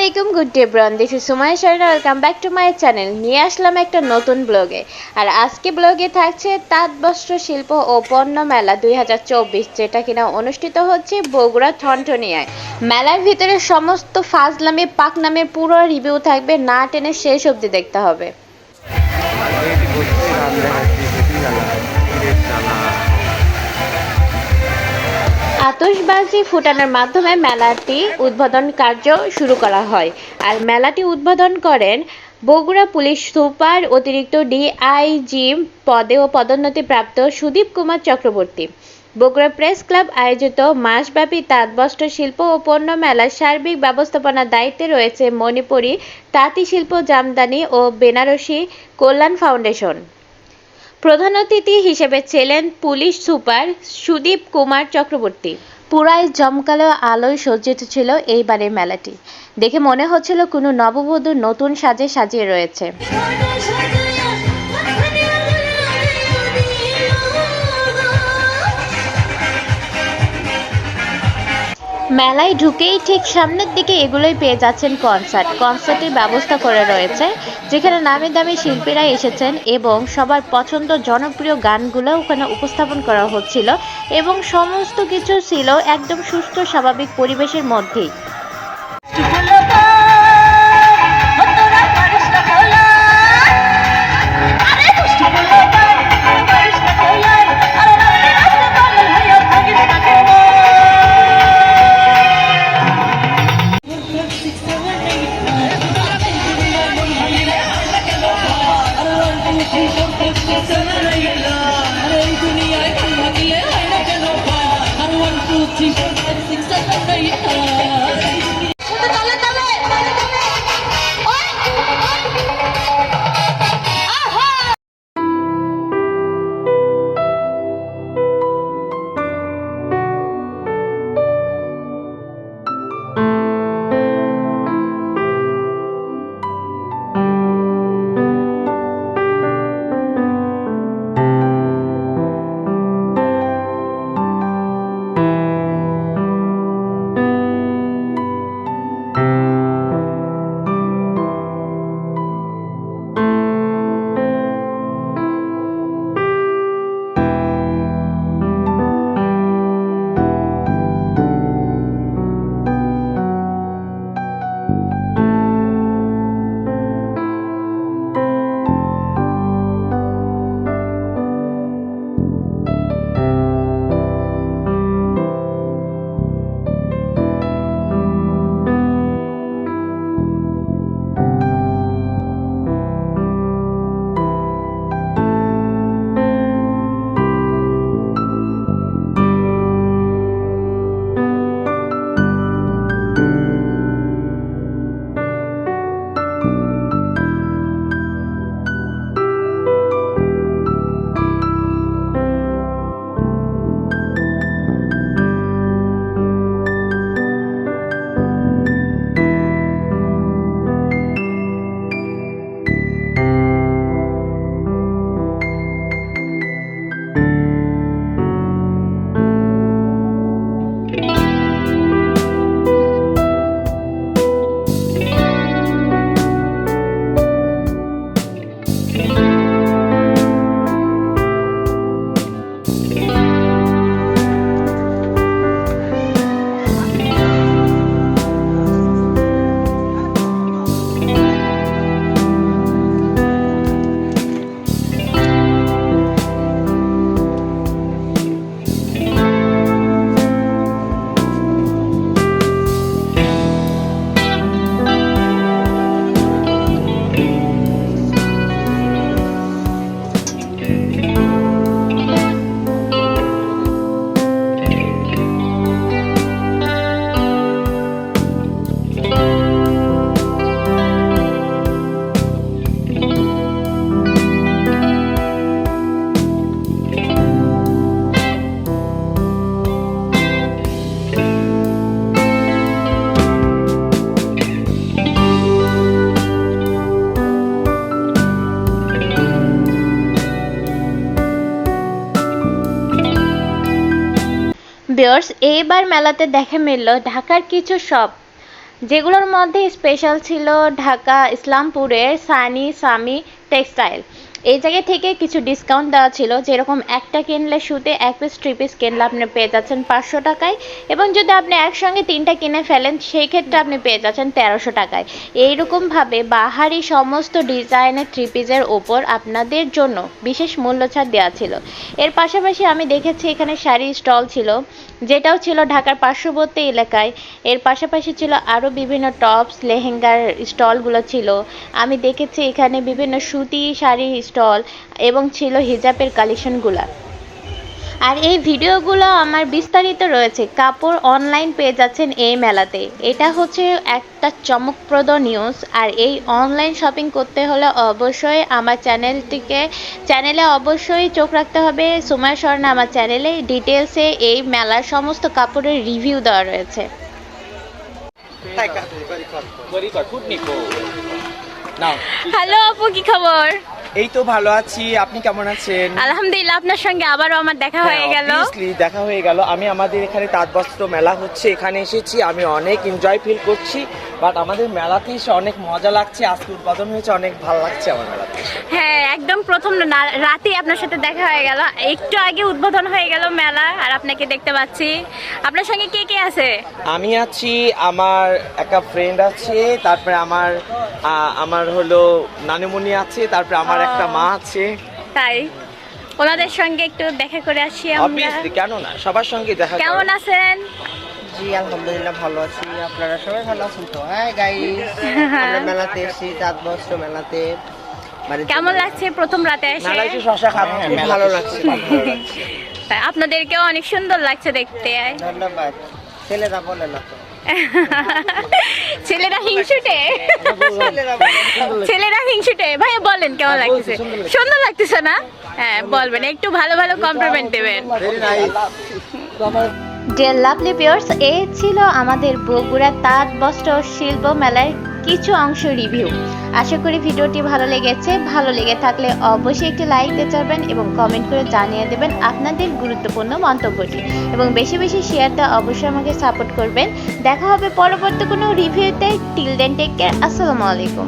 আসসালামাইকুম good day ব্রন this is Sumaiya Shareen welcome back to my channel. নিয়ে আসলাম একটা নতুন ব্লগে। আর আজকে ব্লগে থাকছে তাঁত বস্ত্র শিল্প ও পণ্য মেলা 2024, যেটা কিনা অনুষ্ঠিত হচ্ছে বগুড়া ঠনঠনিয়ায়। মেলার ভিতরে সমস্ত ফাজলামে পাকনামের পুরো রিভিউ থাকবে, না টেনে শেষ অবধি দেখতে হবে। আতশবাজি ফুটানোর মাধ্যমে মেলাটি উদ্বোধন কার্য শুরু করা হয়। আর মেলাটি উদ্বোধন করেন বগুড়া পুলিশ সুপার অতিরিক্ত ডিআইজি পদে ও পদোন্নতিপ্রাপ্ত সুদীপ কুমার চক্রবর্তী। বগুড়া প্রেস ক্লাব আয়োজিত মাসব্যাপী তাঁত বস্ত্র শিল্প ও পণ্য মেলার সার্বিক ব্যবস্থাপনার দায়িত্বে রয়েছে মণিপুরী তাঁতি শিল্প জামদানি ও বেনারসি কল্যাণ ফাউন্ডেশন। প্রধান অতিথি হিসেবে ছিলেন পুলিশ সুপার সুদীপ কুমার চক্রবর্তী। পুরাই জমকালো আলোয় সজ্জিত ছিল এইবারের মেলাটি। দেখে মনে হচ্ছিল কোনো নববধূ নতুন সাজে সাজিয়ে রয়েছে। মেলায় ঢুকেই ঠিক সামনের দিকে এগুলোই পেয়ে যাচ্ছেন কনসার্টের ব্যবস্থা করে রয়েছে, যেখানে নামি দামি শিল্পীরা এসেছেন এবং সবার পছন্দ জনপ্রিয় গানগুলো ওখানে উপস্থাপন করা হচ্ছিল এবং সমস্ত কিছু ছিল একদম সুস্থ স্বাভাবিক পরিবেশের মধ্যেই। ভিউয়ার্স, এইবার মেলাতে দেখা মিলল ঢাকার কিছু শপ, যেগুলোর মধ্যে স্পেশাল ছিল ঢাকা ইসলামপুরের সানি সামি টেক্সটাইল। এই জায়গা থেকে কিছু ডিসকাউন্ট দেওয়া ছিল, যেরকম একটা কিনলে সুতে 1 পিস 3 পিস কিনলে আপনি পেয়ে যাচ্ছেন 500 টাকায়, এবং যদি আপনি একসঙ্গে 3টা কিনে ফেলেন সেই ক্ষেত্রে আপনি পেয়ে যাচ্ছেন 1300 টাকায়। এইরকমভাবে বাহারি সমস্ত ডিজাইনের 3 পিসের ওপর আপনাদের জন্য বিশেষ মূল্য ছাড় দেওয়া ছিল। এর পাশাপাশি আমি দেখেছি এখানে শাড়ি স্টল ছিল, যেটাও ছিল ঢাকার পার্শ্ববর্তী এলাকায়। এর পাশাপাশি ছিল আরও বিভিন্ন টপস লেহেঙ্গার স্টলগুলো ছিল। আমি দেখেছি এখানে বিভিন্ন সুতি শাড়ি স্টল এবং ছিল হিজাবের কালেকশনগুলো। আর এই ভিডিওগুলো আমার বিস্তারিত রয়েছে, কাপড় অনলাইন পেয়ে যাচ্ছেন এই মেলাতে। এটা হচ্ছে একটা চমকপ্রদ নিউজ। আর এই অনলাইন শপিং করতে হলে অবশ্যই আমার চ্যানেলে অবশ্যই চোখ রাখতে হবে। সুমাইয়া স্বর্ণা আমার চ্যানেলে ডিটেলসে এই মেলার সমস্ত কাপড়ের রিভিউ দেওয়া রয়েছে। হ্যালো আপু, কি খবর? এই তো ভালো আছি, আপনি কেমন আছেন? আলহামদুলিল্লাহ, আপনার সঙ্গে আবারও আমার দেখা হয়ে গেল। দেখা হয়ে গেল। আমি আমাদের এখানে তাঁতবস্ত্র মেলা হচ্ছে, এখানে এসেছি, আমি অনেক এনজয় ফিল করছি। বাট আমাদের মেলাতে এসে অনেক মজা লাগছে, আজকে উদ্বোধন হয়েছে, অনেক ভালো লাগছে আমার মেলাতে। হ্যাঁ, একদম প্রথম রাতে আপনার সাথে দেখা হয়ে গেল, একটু আগে উদ্বোধন হয়ে গেল মেলা, আর আপনাকে দেখতে পাচ্ছি। আপনার সঙ্গে কে কে আছে? আমি আছি, আমার একটা ফ্রেন্ড আছে, তারপরে আমার হলো নানুমণি আছে, তারপরে আমার একটা মা আছে। তাই ওনাদের সঙ্গে একটু দেখা করে আসি আমরা। অবভিয়াসলি, কেন না, সবার সঙ্গে দেখা। কেমন আছেন? জি আলহামদুলিল্লাহ ভালো আছি, আপনারা সবাই ভালো আছেন তো? হ্যাঁ গাইস, আমরা মেলাতে এসেছি, তাঁতবস্ত্র মেলাতে। কেমন লাগছে প্রথম রাতে এসে? মেলায় এসে শশা খাবো, খুব ভালো লাগছে, ভালো লাগছে। তাই আপনাদেরকেও অনেক সুন্দর লাগছে দেখতে। ধন্যবাদ। ছেলেরা বলে না তো, ছেলেরা হিংসুটে, ছেলেরা হিংসুটে। ভাই বলেন কেমন লাগছে? সুন্দর লাগতেছে না? হ্যাঁ বলবেন, একটু ভালো ভালো কমপ্লিমেন্ট দেবেন। ডিয়ার লাভলি ভিউয়ার্স, এই ছিল আমাদের বগুড়া তাঁত বস্ত্র শিল্প মেলার কিছু অংশ রিভিউ। আশা করি ভিডিওটি ভালো লেগেছে। ভালো লেগে থাকলে অবশ্যই একটি লাইক দিতে যাবেন এবং কমেন্ট করে জানিয়ে দেবেন আপনাদের গুরুত্বপূর্ণ মন্তব্যটি, এবং বেশি বেশি শেয়ারটা অবশ্যই আমাকে সাপোর্ট করবেন। দেখা হবে পরবর্তী কোনো রিভিউতে। Till then take care. আসসালামু আলাইকুম।